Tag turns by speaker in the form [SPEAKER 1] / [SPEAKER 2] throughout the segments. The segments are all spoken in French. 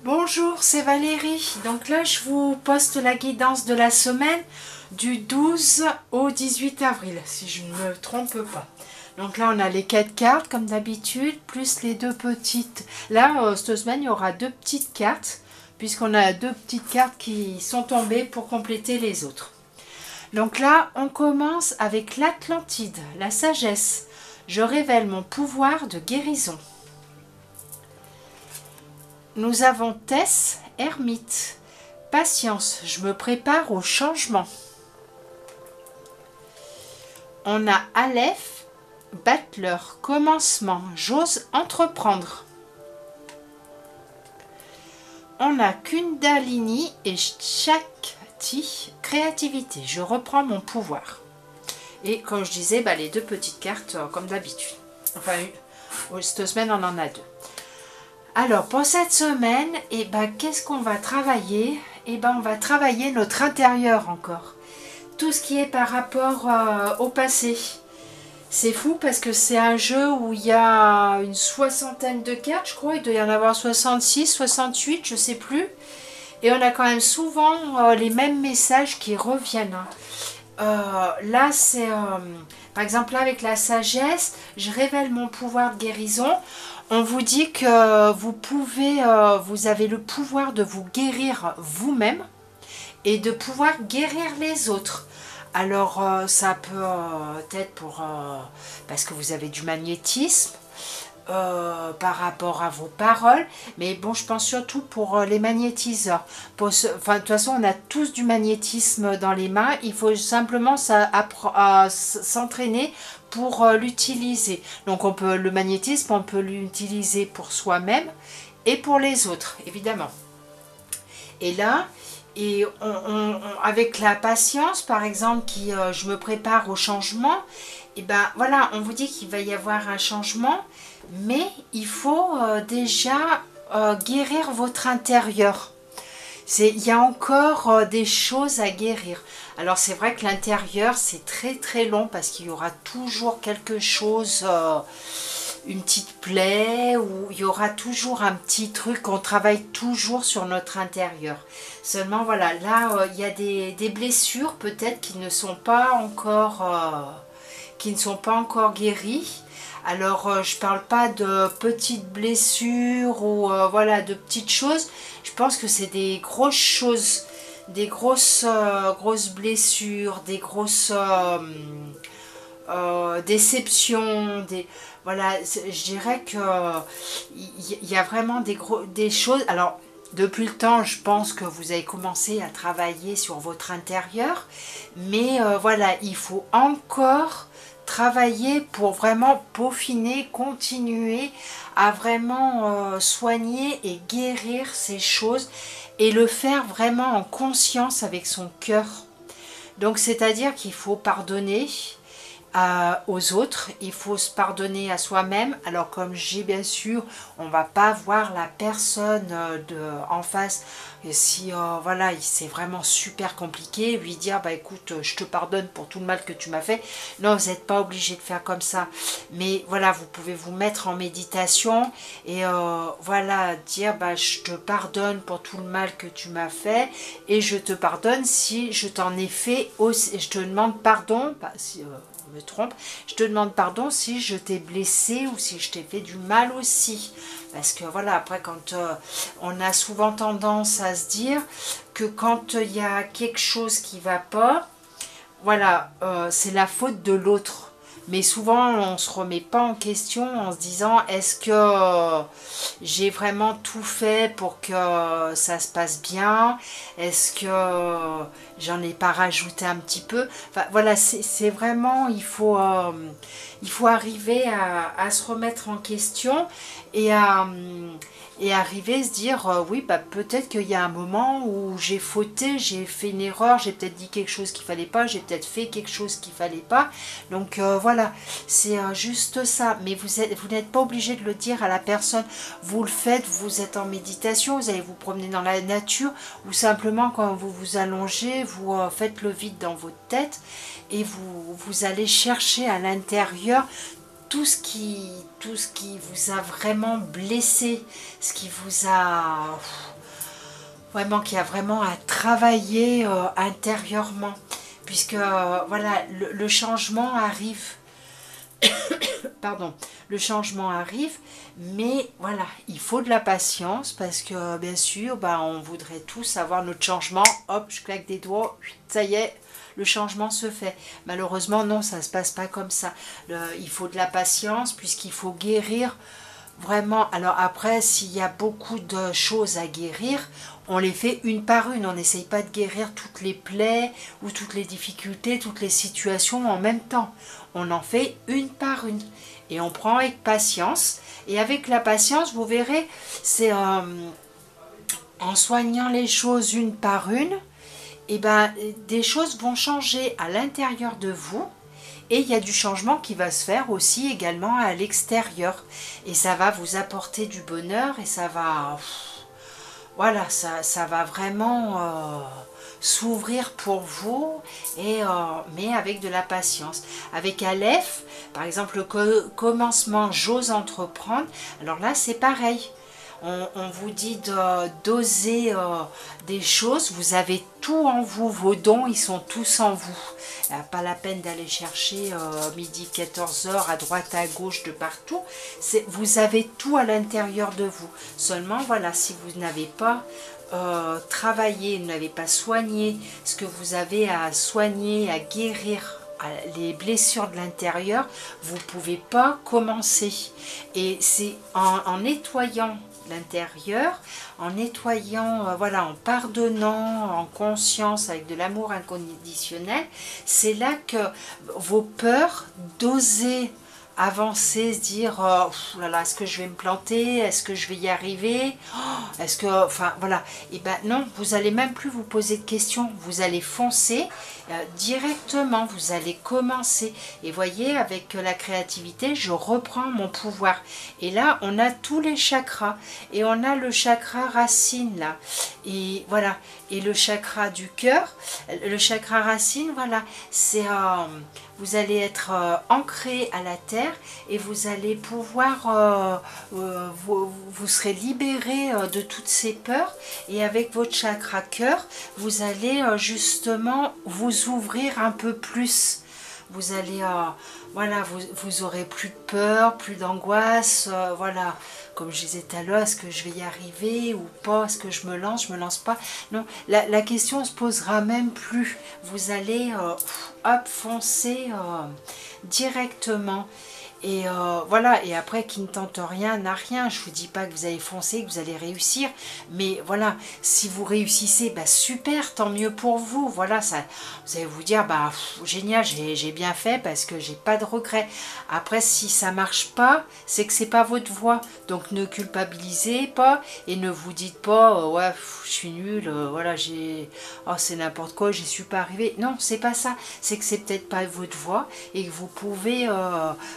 [SPEAKER 1] Bonjour, c'est Valérie. Donc là, je vous poste la guidance de la semaine du 12 au 18 avril, si je ne me trompe pas. Donc là, on a les 4 cartes, comme d'habitude, plus les deux petites. Là, cette semaine, il y aura deux petites cartes, puisqu'on a deux petites cartes qui sont tombées pour compléter les autres. Donc là, on commence avec l'Atlantide, la sagesse. Je révèle mon pouvoir de guérison. Nous avons Tess, ermite. Patience, je me prépare au changement. On a Aleph, battleur, commencement, j'ose entreprendre. On a Kundalini et Shakti, créativité, je reprends mon pouvoir. Et comme je disais, les deux petites cartes comme d'habitude. Enfin, cette semaine on en a deux. Alors pour cette semaine, qu'est-ce qu'on va travailler? On va travailler notre intérieur encore. Tout ce qui est par rapport au passé. C'est fou parce que c'est un jeu où il y a une soixantaine de cartes, je crois. Il doit y en avoir 66, 68, je sais plus. Et on a quand même souvent les mêmes messages qui reviennent. Là, c'est par exemple là, avec la sagesse, je révèle mon pouvoir de guérison. On vous dit que vous pouvez, vous avez le pouvoir de vous guérir vous-même et de pouvoir guérir les autres. Alors ça peut être parce que vous avez du magnétisme par rapport à vos paroles, mais bon, je pense surtout pour les magnétiseurs. De toute façon, on a tous du magnétisme dans les mains, il faut simplement s'entraîner pour l'utiliser. Donc le magnétisme, on peut l'utiliser pour soi-même et pour les autres, évidemment. Et là, avec la patience, par exemple, je me prépare au changement, voilà, on vous dit qu'il va y avoir un changement, mais il faut déjà guérir votre intérieur. Il y a encore des choses à guérir. Alors c'est vrai que l'intérieur c'est très très long parce qu'il y aura toujours quelque chose, une petite plaie, ou il y aura toujours un petit truc, on travaille toujours sur notre intérieur. Seulement voilà, là il y a des blessures peut-être qui ne sont pas encore guéries. Alors je parle pas de petites blessures ou voilà, de petites choses. Je pense que c'est des grosses choses, des grosses blessures, des grosses déceptions, voilà, je dirais que il y a vraiment des choses. Alors depuis le temps, je pense que vous avez commencé à travailler sur votre intérieur, mais voilà, il faut encore travailler pour vraiment peaufiner, continuer à vraiment soigner et guérir ces choses et le faire vraiment en conscience avec son cœur. Donc c'est-à-dire qu'il faut pardonner aux autres, il faut se pardonner à soi-même. Alors comme j'ai bien sûr, on va pas voir la personne en face, et si voilà, c'est vraiment super compliqué, lui dire écoute, je te pardonne pour tout le mal que tu m'as fait. Non, vous n'êtes pas obligé de faire comme ça, mais voilà, vous pouvez vous mettre en méditation et voilà, dire je te pardonne pour tout le mal que tu m'as fait et je te pardonne si je t'en ai fait aussi, je te demande pardon si me trompe, je te demande pardon si je t'ai blessé ou si je t'ai fait du mal aussi. Parce que voilà, après quand on a souvent tendance à se dire que quand il y a quelque chose qui va pas, voilà, c'est la faute de l'autre. Mais souvent, on ne se remet pas en question en se disant est-ce que j'ai vraiment tout fait pour que ça se passe bien? Est-ce que j'en ai pas rajouté un petit peu? Enfin, voilà, c'est vraiment, il faut arriver à se remettre en question et arriver à se dire oui, peut-être qu'il y a un moment où j'ai fauté, j'ai fait une erreur, j'ai peut-être dit quelque chose qu'il fallait pas, j'ai peut-être fait quelque chose qu'il fallait pas. Donc voilà, c'est juste ça. Mais vous n'êtes pas obligé de le dire à la personne. Vous le faites, vous êtes en méditation, vous allez vous promener dans la nature, ou simplement quand vous vous allongez, vous faites le vide dans votre tête et vous allez chercher à l'intérieur tout ce qui vous a vraiment blessé, ce qui vous a vraiment, qui a vraiment à travailler intérieurement, puisque voilà, le changement arrive. Pardon, le changement arrive, mais voilà, il faut de la patience parce que bien sûr, bah, on voudrait tous avoir notre changement, hop, je claque des doigts, ça y est, le changement se fait. Malheureusement, non, ça ne se passe pas comme ça. Il faut de la patience puisqu'il faut guérir vraiment. Alors après, s'il y a beaucoup de choses à guérir, on les fait une par une. On n'essaye pas de guérir toutes les plaies ou toutes les difficultés, toutes les situations en même temps. On en fait une par une. Et on prend avec patience. Et avec la patience, vous verrez, c'est en soignant les choses une par une, et ben, des choses vont changer à l'intérieur de vous. Et il y a du changement qui va se faire aussi également à l'extérieur. Et ça va vous apporter du bonheur et ça va... Voilà, ça va vraiment s'ouvrir pour vous, et, mais avec de la patience. Avec Aleph, par exemple, le commencement, j'ose entreprendre. Alors là, c'est pareil. On vous dit d'oser des choses, vous avez tout en vous, vos dons, ils sont tous en vous. Pas la peine d'aller chercher midi, 14 heures, à droite, à gauche, de partout. Vous avez tout à l'intérieur de vous. Seulement, voilà, si vous n'avez pas travaillé, vous n'avez pas soigné ce que vous avez à soigner, à guérir, les blessures de l'intérieur, vous ne pouvez pas commencer. Et c'est en nettoyant l'intérieur, en nettoyant, voilà, en pardonnant, en conscience, avec de l'amour inconditionnel, c'est là que vos peurs d'oser avancer, se dire oh là là, est-ce que je vais me planter, est-ce que je vais y arriver, est-ce que, enfin voilà, et ben non, vous allez même plus vous poser de questions, vous allez foncer directement, vous allez commencer. Et voyez, avec la créativité, je reprends mon pouvoir. Et là, on a tous les chakras, et on a le chakra racine là, et voilà, et le chakra du cœur, le chakra racine, voilà, c'est vous allez être ancré à la terre et vous allez pouvoir, vous serez libéré de toutes ces peurs, et avec votre chakra cœur, vous allez justement vous ouvrir un peu plus. Vous allez, voilà, vous aurez plus de peur, plus d'angoisse, voilà. Comme je disais tout à l'heure, est-ce que je vais y arriver ou pas? Est-ce que je me lance pas? Non, la question ne se posera même plus. Vous allez, hop, foncer directement. Et voilà, et après, qui ne tente rien n'a rien. Je ne vous dis pas que vous allez foncer, que vous allez réussir, mais voilà, si vous réussissez, bah super, tant mieux pour vous. Voilà, ça, vous allez vous dire, bah génial, j'ai bien fait parce que j'ai pas de regrets. Après, si ça marche pas, c'est que c'est pas votre voie. Donc ne culpabilisez pas et ne vous dites pas, ouais, je suis nulle, voilà, oh, c'est n'importe quoi, j'y suis pas arrivée. Non, c'est pas ça. C'est que c'est peut-être pas votre voie et que vous pouvez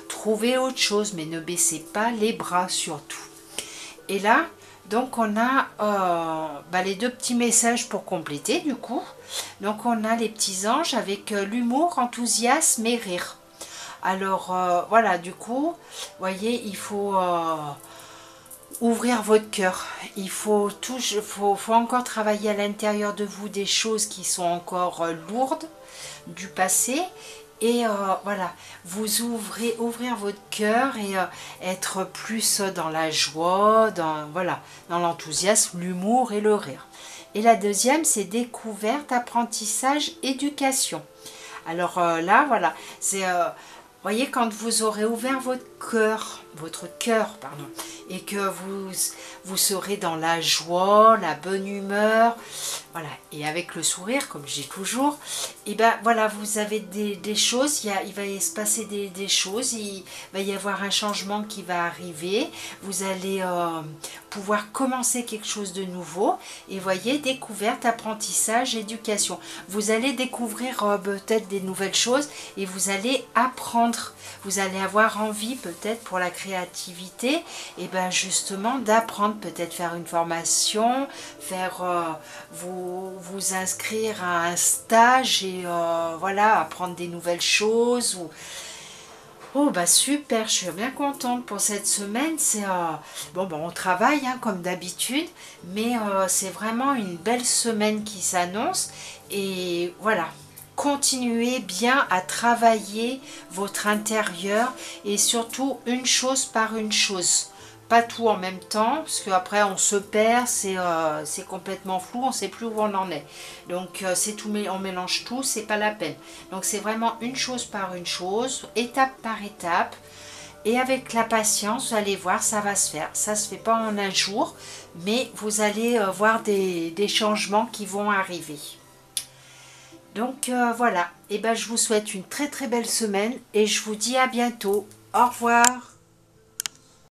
[SPEAKER 1] trouver autre chose, mais ne baissez pas les bras surtout. Et là, donc on a les deux petits messages pour compléter du coup. Donc on a les petits anges avec l'humour, enthousiasme et rire. Alors voilà, du coup, voyez, il faut ouvrir votre cœur. Il faut encore travailler à l'intérieur de vous des choses qui sont encore lourdes du passé. Et voilà, vous ouvrir votre cœur et être plus dans la joie, voilà, dans l'enthousiasme, l'humour et le rire. Et la deuxième, c'est découverte, apprentissage, éducation. Alors là, voilà, c'est... voyez, quand vous aurez ouvert votre cœur, pardon, et que vous serez dans la joie, la bonne humeur, voilà, et avec le sourire, comme je dis toujours, et ben voilà, vous avez des choses, il va se passer des choses, il va y avoir un changement qui va arriver, vous allez pouvoir commencer quelque chose de nouveau, et voyez, découverte, apprentissage, éducation. Vous allez découvrir peut-être des nouvelles choses, et vous allez apprendre, vous allez avoir envie peut-être pour la créativité, et ben justement d'apprendre, peut-être faire une formation, faire vous inscrire à un stage et voilà, apprendre des nouvelles choses, ou Oh bah super, je suis bien contente pour cette semaine. C'est bon, bah, on travaille hein, comme d'habitude, mais c'est vraiment une belle semaine qui s'annonce. Et voilà, continuez bien à travailler votre intérieur et surtout une chose par une chose. Pas tout en même temps, parce qu'après on se perd, c'est complètement flou, on ne sait plus où on en est. Donc c'est tout, on mélange tout, c'est pas la peine. Donc c'est vraiment une chose par une chose, étape par étape. Et avec la patience, vous allez voir, ça va se faire. Ça ne se fait pas en un jour, mais vous allez voir des changements qui vont arriver. Donc voilà, et ben, je vous souhaite une très très belle semaine et je vous dis à bientôt. Au revoir.